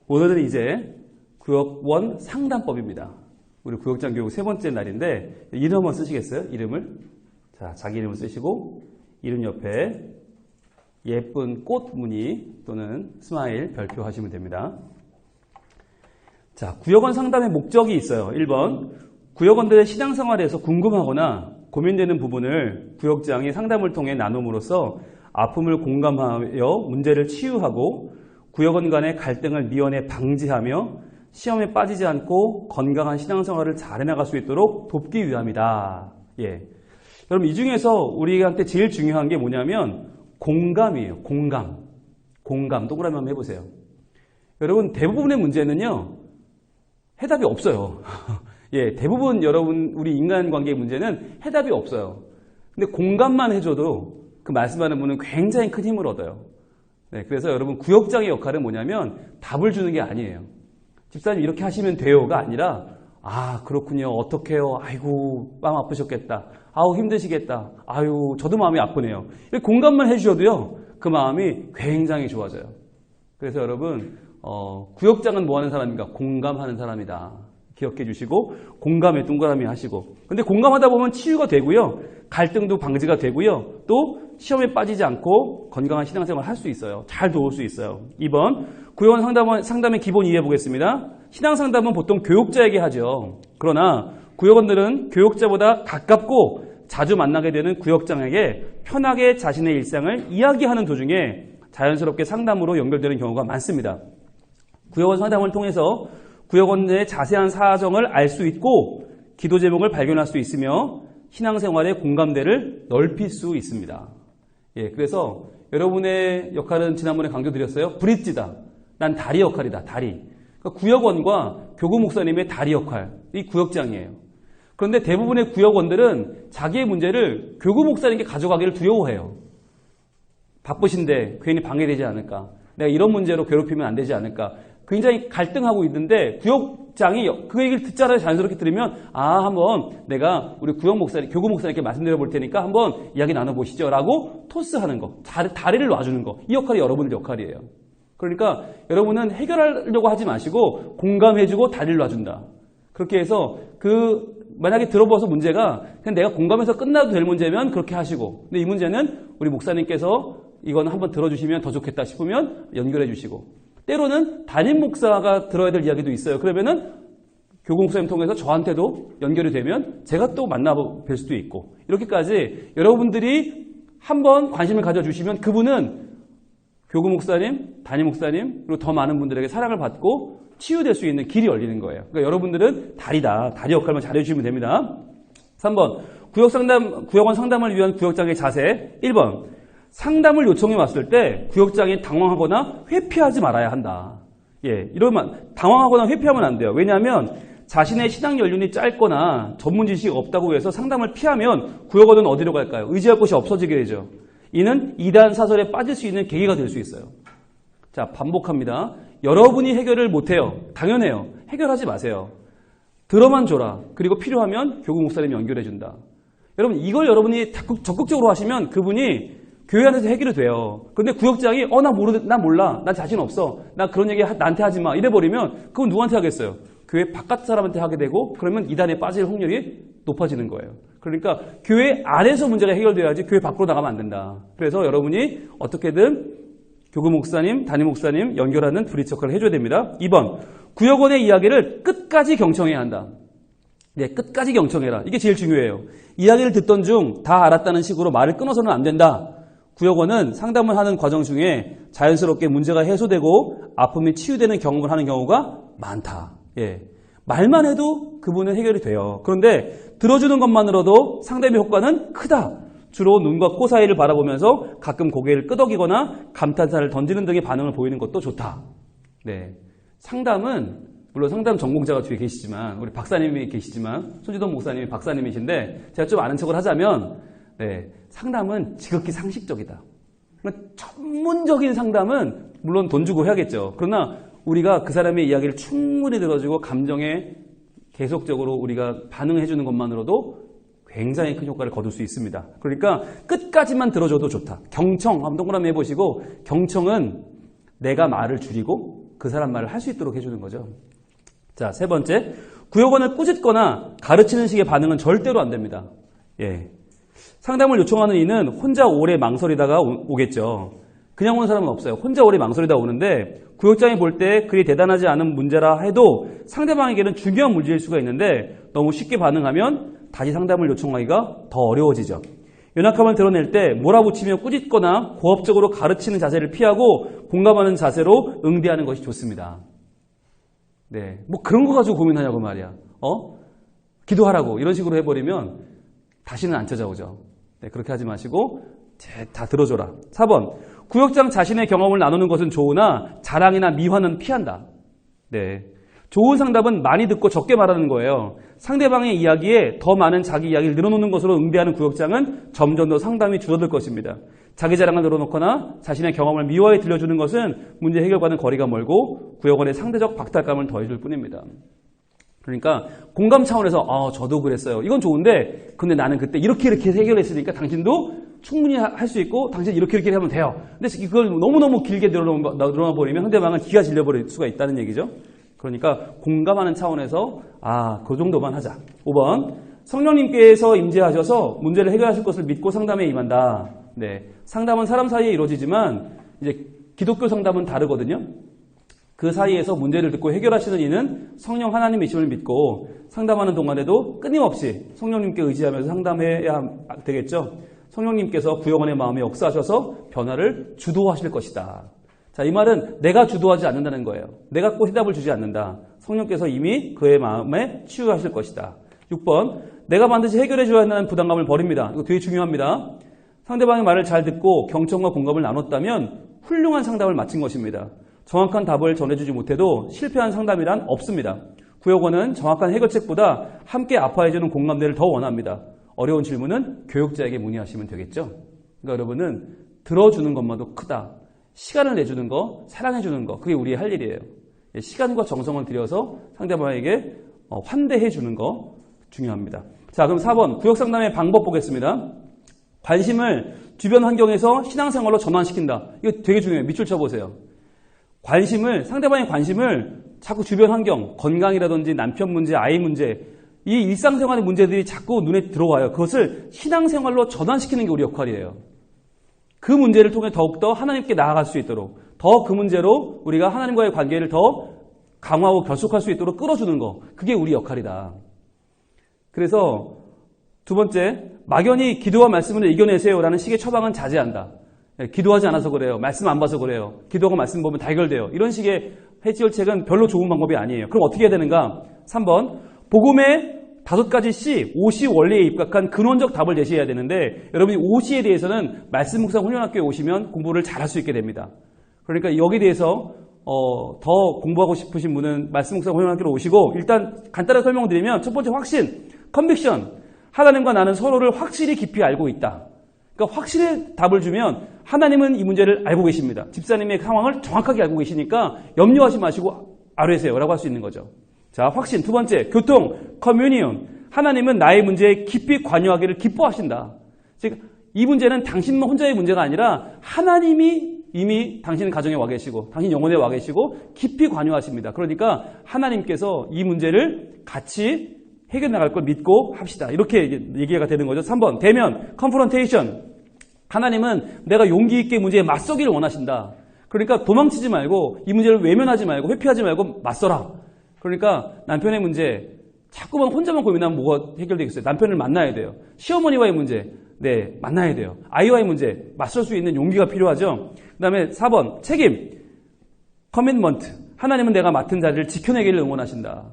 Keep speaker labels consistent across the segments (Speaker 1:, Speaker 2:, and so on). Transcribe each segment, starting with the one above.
Speaker 1: 오늘은 이제 구역원 상담법입니다. 우리 구역장 교육 세 번째 날인데 이름 한번 쓰시겠어요? 이름을? 자, 자기 이름을 쓰시고 이름 옆에 예쁜 꽃 무늬 또는 스마일 별표 하시면 됩니다. 자, 구역원 상담의 목적이 있어요. 1번, 구역원들의 신앙생활에서 궁금하거나 고민되는 부분을 구역장이 상담을 통해 나눔으로써 아픔을 공감하여 문제를 치유하고 구역원 간의 갈등을 미연에 방지하며 시험에 빠지지 않고 건강한 신앙생활을 잘 해나갈 수 있도록 돕기 위함이다. 예. 여러분, 이 중에서 우리한테 제일 중요한 게 뭐냐면 공감이에요. 공감. 동그라미 한번 해보세요. 여러분, 대부분의 문제는요, 해답이 없어요. 예, 대부분 여러분, 우리 인간관계의 문제는 해답이 없어요. 근데 공감만 해줘도 그 말씀하는 분은 굉장히 큰 힘을 얻어요. 네, 그래서 여러분, 구역장의 역할은 뭐냐면 답을 주는 게 아니에요. 집사님 이렇게 하시면 돼요가 아니라, 아, 그렇군요. 어떡해요. 아이고, 마음 아프셨겠다. 아우, 힘드시겠다. 아유, 저도 마음이 아프네요. 이렇게 공감만 해주셔도요, 그 마음이 굉장히 좋아져요. 그래서 여러분, 구역장은 뭐 하는 사람인가? 공감하는 사람이다. 기억해 주시고, 공감에 동그라미 하시고. 근데 공감하다 보면 치유가 되고요, 갈등도 방지가 되고요, 또 시험에 빠지지 않고 건강한 신앙생활을 할 수 있어요. 잘 도울 수 있어요. 2번, 구역원 상담의 기본 이해해 보겠습니다. 신앙상담은 보통 교육자에게 하죠. 그러나 구역원들은 교육자보다 가깝고 자주 만나게 되는 구역장에게 편하게 자신의 일상을 이야기하는 도중에 자연스럽게 상담으로 연결되는 경우가 많습니다. 구역원 상담을 통해서 구역원의 자세한 사정을 알 수 있고 기도 제목을 발견할 수 있으며 신앙생활의 공감대를 넓힐 수 있습니다. 예, 그래서 여러분의 역할은 지난번에 강조드렸어요. 브릿지다. 난 다리 역할이다. 다리. 그러니까 구역원과 교구 목사님의 다리 역할, 이 구역장이에요. 그런데 대부분의 구역원들은 자기의 문제를 교구 목사님께 가져가기를 두려워해요. 바쁘신데 괜히 방해되지 않을까? 내가 이런 문제로 괴롭히면 안 되지 않을까? 굉장히 갈등하고 있는데 구역장이 그 얘기를 듣자마자 자연스럽게 들으면, 아, 한번 내가 우리 구역 목사님, 교구 목사님께 말씀드려 볼 테니까 한번 이야기 나눠보시죠 라고 토스하는 거, 다리를 놔주는 거, 이 역할이 여러분의 역할이에요. 그러니까 여러분은 해결하려고 하지 마시고 공감해주고 다리를 놔준다. 그렇게 해서 만약에 들어봐서 문제가 그냥 내가 공감해서 끝나도 될 문제면 그렇게 하시고, 근데 이 문제는 우리 목사님께서 이건 한번 들어주시면 더 좋겠다 싶으면 연결해 주시고, 때로는 담임 목사가 들어야 될 이야기도 있어요. 그러면은 교구 목사님 통해서 저한테도 연결이 되면 제가 또 만나뵐 수도 있고, 이렇게까지 여러분들이 한번 관심을 가져주시면 그분은 교구 목사님, 담임 목사님, 그리고 더 많은 분들에게 사랑을 받고 치유될 수 있는 길이 열리는 거예요. 그러니까 여러분들은 다리다. 다리 역할만 잘해주시면 됩니다. 3번, 구역원 상담을 위한 구역장의 자세. 1번, 상담을 요청해 왔을 때 구역장이 당황하거나 회피하지 말아야 한다. 예, 이러면 당황하거나 회피하면 안 돼요. 왜냐하면 자신의 신앙 연륜이 짧거나 전문 지식이 없다고 해서 상담을 피하면 구역원은 어디로 갈까요? 의지할 곳이 없어지게 되죠. 이는 이단 사설에 빠질 수 있는 계기가 될 수 있어요. 자, 반복합니다. 여러분이 해결을 못해요. 당연해요. 해결하지 마세요. 들어만 줘라. 그리고 필요하면 교구 목사님이 연결해준다. 여러분, 이걸 여러분이 적극적으로 하시면 그분이 교회 안에서 해결이 돼요. 그런데 구역장이 나 몰라. 난 자신 없어. 나 그런 얘기 나한테 하지 마. 이래버리면 그건 누구한테 하겠어요? 교회 바깥 사람한테 하게 되고, 그러면 이단에 빠질 확률이 높아지는 거예요. 그러니까 교회 안에서 문제가 해결돼야지 교회 밖으로 나가면 안 된다. 그래서 여러분이 어떻게든 교구 목사님, 담임 목사님 연결하는 브릿지 역할을 해줘야 됩니다. 2번, 구역원의 이야기를 끝까지 경청해야 한다. 네, 끝까지 경청해라. 이게 제일 중요해요. 이야기를 듣던 중 다 알았다는 식으로 말을 끊어서는 안 된다. 구역원은 상담을 하는 과정 중에 자연스럽게 문제가 해소되고 아픔이 치유되는 경험을 하는 경우가 많다. 예, 말만 해도 그분은 해결이 돼요. 그런데 들어주는 것만으로도 상담의 효과는 크다. 주로 눈과 코 사이를 바라보면서 가끔 고개를 끄덕이거나 감탄사를 던지는 등의 반응을 보이는 것도 좋다. 네, 상담은 물론 상담 전공자가 뒤에 계시지만, 우리 박사님이 계시지만, 손지동 목사님이 박사님이신데 제가 좀 아는 척을 하자면, 네, 상담은 지극히 상식적이다. 전문적인 상담은 물론 돈 주고 해야겠죠. 그러나 우리가 그 사람의 이야기를 충분히 들어주고 감정에 계속적으로 우리가 반응해 주는 것만으로도 굉장히 큰 효과를 거둘 수 있습니다. 그러니까 끝까지만 들어줘도 좋다. 경청 한번 동그라미 해보시고, 경청은 내가 말을 줄이고 그 그 사람 말을 할 수 있도록 해주는 거죠. 자, 세 번째, 구역원을 꾸짖거나 가르치는 식의 반응은 절대로 안 됩니다. 예. 상담을 요청하는 이는 혼자 오래 망설이다가 오겠죠. 그냥 오는 사람은 없어요. 혼자 오래 망설이다 오는데 구역장이 볼 때 그리 대단하지 않은 문제라 해도 상대방에게는 중요한 문제일 수가 있는데 너무 쉽게 반응하면 다시 상담을 요청하기가 더 어려워지죠. 연약함을 드러낼 때 몰아붙이며 꾸짖거나 고압적으로 가르치는 자세를 피하고 공감하는 자세로 응대하는 것이 좋습니다. 네, 뭐 그런 거 가지고 고민하냐고 말이야. 기도하라고 이런 식으로 해버리면 다시는 안 찾아오죠. 네, 그렇게 하지 마시고 다 들어줘라. 4번, 구역장 자신의 경험을 나누는 것은 좋으나 자랑이나 미화는 피한다. 네, 좋은 상담은 많이 듣고 적게 말하는 거예요. 상대방의 이야기에 더 많은 자기 이야기를 늘어놓는 것으로 응대하는 구역장은 점점 더 상담이 줄어들 것입니다. 자기 자랑을 늘어놓거나 자신의 경험을 미화해 들려주는 것은 문제 해결과는 거리가 멀고 구역원의 상대적 박탈감을 더해줄 뿐입니다. 그러니까 공감 차원에서 저도 그랬어요. 이건 좋은데 근데 나는 그때 이렇게 해결했으니까 당신도 충분히 할 수 있고 당신 이렇게 하면 돼요. 근데 그걸 너무너무 길게 늘어나 버리면 상대방은 기가 질려버릴 수가 있다는 얘기죠. 그러니까 공감하는 차원에서 그 정도만 하자. 5번, 성령님께서 임재하셔서 문제를 해결하실 것을 믿고 상담에 임한다. 네, 상담은 사람 사이에 이루어지지만 이제 기독교 상담은 다르거든요. 그 사이에서 문제를 듣고 해결하시는 이는 성령 하나님이심을 믿고 상담하는 동안에도 끊임없이 성령님께 의지하면서 상담해야 되겠죠. 성령님께서 구역원의 마음에 역사하셔서 변화를 주도하실 것이다. 자, 이 말은 내가 주도하지 않는다는 거예요. 내가 꼭 해답을 주지 않는다. 성령께서 이미 그의 마음에 치유하실 것이다. 6번, 내가 반드시 해결해 줘야 한다는 부담감을 버립니다. 이거 되게 중요합니다. 상대방의 말을 잘 듣고 경청과 공감을 나눴다면 훌륭한 상담을 마친 것입니다. 정확한 답을 전해주지 못해도 실패한 상담이란 없습니다. 구역원은 정확한 해결책보다 함께 아파해주는 공감대를 더 원합니다. 어려운 질문은 교육자에게 문의하시면 되겠죠. 그러니까 여러분은 들어주는 것만도 크다. 시간을 내주는 거, 사랑해주는 거, 그게 우리의 할 일이에요. 시간과 정성을 들여서 상대방에게 환대해주는 거 중요합니다. 자, 그럼 4번 구역상담의 방법 보겠습니다. 관심을 주변 환경에서 신앙생활로 전환시킨다. 이거 되게 중요해요. 밑줄 쳐보세요. 상대방의 관심을 자꾸 주변 환경, 건강이라든지 남편 문제, 아이 문제, 이 일상생활의 문제들이 자꾸 눈에 들어와요. 그것을 신앙생활로 전환시키는 게 우리 역할이에요. 그 문제를 통해 더욱더 하나님께 나아갈 수 있도록, 더 그 문제로 우리가 하나님과의 관계를 더 강화하고 결속할 수 있도록 끌어주는 거, 그게 우리 역할이다. 그래서 두 번째, 막연히 기도와 말씀으로 이겨내세요라는 식의 처방은 자제한다. 기도하지 않아서 그래요. 말씀 안 봐서 그래요. 기도하고 말씀 보면 다 해결돼요. 이런 식의 해결책은 별로 좋은 방법이 아니에요. 그럼 어떻게 해야 되는가? 3번, 복음의 5가지 C, OC 원리에 입각한 근원적 답을 제시해야 되는데 여러분이 OC에 대해서는 말씀 묵상 훈련학교에 오시면 공부를 잘할 수 있게 됩니다. 그러니까 여기에 대해서 더 공부하고 싶으신 분은 말씀 묵상 훈련학교로 오시고 일단 간단하게 설명드리면 첫 번째 확신, 컨빅션. 하나님과 나는 서로를 확실히 깊이 알고 있다. 그러니까 확실히 답을 주면 하나님은 이 문제를 알고 계십니다. 집사님의 상황을 정확하게 알고 계시니까 염려하지 마시고 아뢰세요라고 할 수 있는 거죠. 자, 확신. 두 번째, 교통, 커뮤니언. 하나님은 나의 문제에 깊이 관여하기를 기뻐하신다. 즉, 이 문제는 당신만 혼자의 문제가 아니라 하나님이 이미 당신 가정에 와 계시고 당신 영혼에 와 계시고 깊이 관여하십니다. 그러니까 하나님께서 이 문제를 같이 해결 나갈 걸 믿고 합시다. 이렇게 얘기가 되는 거죠. 3번, 대면, 컨프런테이션. 하나님은 내가 용기 있게 문제에 맞서기를 원하신다. 그러니까 도망치지 말고 이 문제를 외면하지 말고 회피하지 말고 맞서라. 그러니까 남편의 문제 자꾸만 혼자만 고민하면 뭐가 해결되겠어요? 남편을 만나야 돼요. 시어머니와의 문제 만나야 돼요. 아이와의 문제 맞설 수 있는 용기가 필요하죠. 그 다음에 4번 책임 커밋먼트. 하나님은 내가 맡은 자리를 지켜내기를 응원하신다.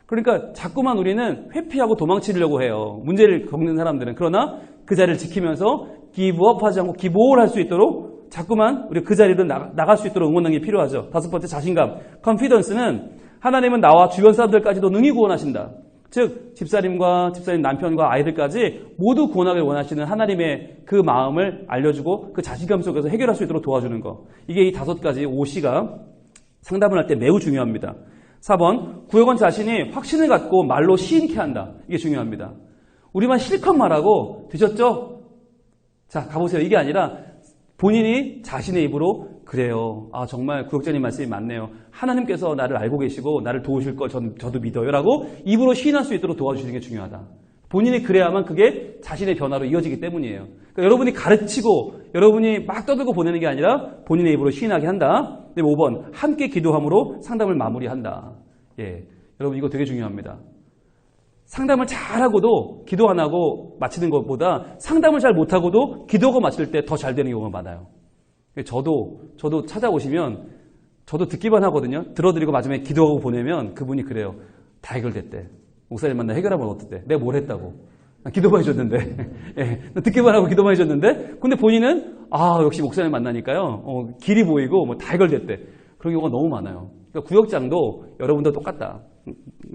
Speaker 1: 그러니까 자꾸만 우리는 회피하고 도망치려고 해요. 문제를 겪는 사람들은. 그러나 그 자리를 지키면서 기브업하지 않고 기보를 할 수 있도록 자꾸만 우리 그 자리로 나갈 수 있도록 응원하는 게 필요하죠. 5번째 자신감 컨피던스는 하나님은 나와 주변 사람들까지도 능히 구원하신다. 즉 집사님과 집사님 남편과 아이들까지 모두 구원하길 원하시는 하나님의 그 마음을 알려주고 그 자신감 속에서 해결할 수 있도록 도와주는 거. 이게 이 5가지 OC가 상담을 할 때 매우 중요합니다. 4번 구역원 자신이 확신을 갖고 말로 시인케 한다. 이게 중요합니다. 우리만 실컷 말하고 되셨죠? 자 가보세요. 이게 아니라 본인이 자신의 입으로 그래요. 아, 정말 구역장님 말씀이 맞네요. 하나님께서 나를 알고 계시고 나를 도우실 걸 저도 믿어요. 라고 입으로 시인할 수 있도록 도와주시는 게 중요하다. 본인이 그래야만 그게 자신의 변화로 이어지기 때문이에요. 그러니까 여러분이 가르치고 여러분이 막 떠들고 보내는 게 아니라 본인의 입으로 시인하게 한다. 5번, 함께 기도함으로 상담을 마무리한다. 예, 여러분 이거 되게 중요합니다. 상담을 잘하고도 기도 안 하고 마치는 것보다 상담을 잘 못하고도 기도하고 마칠 때 더 잘 되는 경우가 많아요. 저도 찾아오시면 저도 듣기만 하거든요. 들어드리고 마지막에 기도하고 보내면 그분이 그래요. 다 해결됐대. 목사님 만나 해결하면 어떻대? 내가 뭘 했다고? 기도만 해줬는데. 예, 듣기만 하고 기도만 해줬는데. 근데 본인은 역시 목사님 만나니까요. 길이 보이고 뭐 다 해결됐대. 그런 경우가 너무 많아요. 그러니까 구역장도 여러분도 똑같다.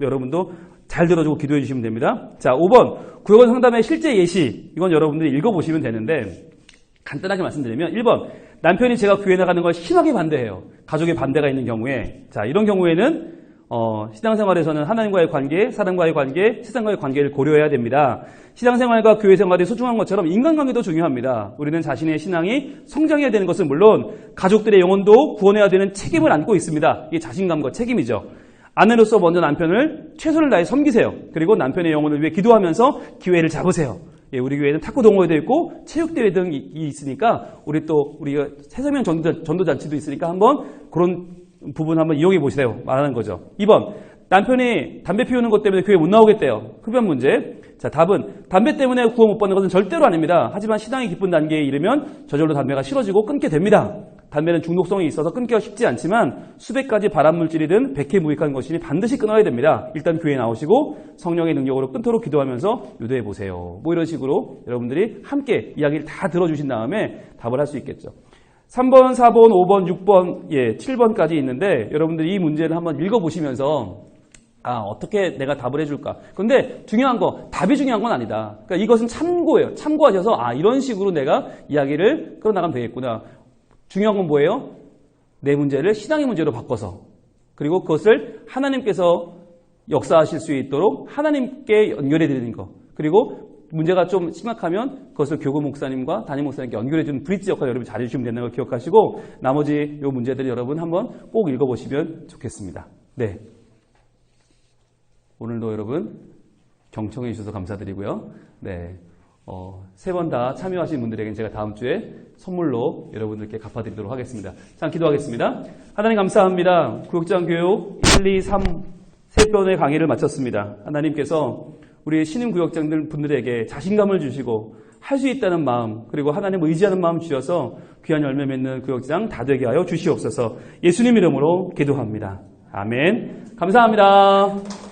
Speaker 1: 여러분도 잘 들어주고 기도해 주시면 됩니다. 자, 5번. 구역원 상담의 실제 예시. 이건 여러분들이 읽어보시면 되는데 간단하게 말씀드리면 1번. 남편이 제가 교회 나가는 걸 심하게 반대해요. 가족의 반대가 있는 경우에. 자, 이런 경우에는 신앙생활에서는 하나님과의 관계, 사람과의 관계, 세상과의 관계를 고려해야 됩니다. 신앙생활과 교회생활이 소중한 것처럼 인간관계도 중요합니다. 우리는 자신의 신앙이 성장해야 되는 것은 물론 가족들의 영혼도 구원해야 되는 책임을 안고 있습니다. 이게 자신감과 책임이죠. 아내로서 먼저 남편을 최선을 다해 섬기세요. 그리고 남편의 영혼을 위해 기도하면서 기회를 잡으세요. 예, 우리 교회는 탁구 동호회도 있고 체육대회 등이 있으니까 우리가 새서명 전도잔치도 있으니까 한번 그런 부분 한번 이용해 보시세요. 말하는 거죠. 2번. 남편이 담배 피우는 것 때문에 교회 못 나오겠대요. 흡연 문제. 자, 답은 담배 때문에 구원 못 받는 것은 절대로 아닙니다. 하지만 신앙이 깊은 단계에 이르면 저절로 담배가 싫어지고 끊게 됩니다. 담배는 중독성이 있어서 끊기가 쉽지 않지만 수백 가지 발암물질이든 백해무익한 것이니 반드시 끊어야 됩니다. 일단 교회에 나오시고 성령의 능력으로 끊도록 기도하면서 유도해 보세요. 뭐 이런 식으로 여러분들이 함께 이야기를 다 들어주신 다음에 답을 할 수 있겠죠. 3번, 4번, 5번, 6번, 7번까지 있는데 여러분들이 이 문제를 한번 읽어보시면서 어떻게 내가 답을 해줄까? 근데 중요한 거, 답이 중요한 건 아니다. 그러니까 이것은 참고예요. 참고하셔서 이런 식으로 내가 이야기를 끌어나가면 되겠구나. 중요한 건 뭐예요? 내 문제를 신앙의 문제로 바꿔서 그리고 그것을 하나님께서 역사하실 수 있도록 하나님께 연결해 드리는 거. 그리고 문제가 좀 심각하면 그것을 교구 목사님과 담임 목사님께 연결해주는 브릿지 역할을 여러분 잘해주시면 되는 걸 기억하시고 나머지 이 문제들을 여러분 한번 꼭 읽어보시면 좋겠습니다. 네. 오늘도 여러분 경청해 주셔서 감사드리고요. 네. 3번 다 참여하신 분들에게는 제가 다음 주에 선물로 여러분들께 갚아드리도록 하겠습니다. 자, 기도하겠습니다. 하나님 감사합니다. 구역장 교육 1, 2, 3, 3번의 강의를 마쳤습니다. 하나님께서 우리 신임 구역장들 분들에게 자신감을 주시고 할 수 있다는 마음 그리고 하나님을 의지하는 마음 주셔서 귀한 열매 맺는 구역장 다 되게 하여 주시옵소서. 예수님 이름으로 기도합니다. 아멘. 감사합니다.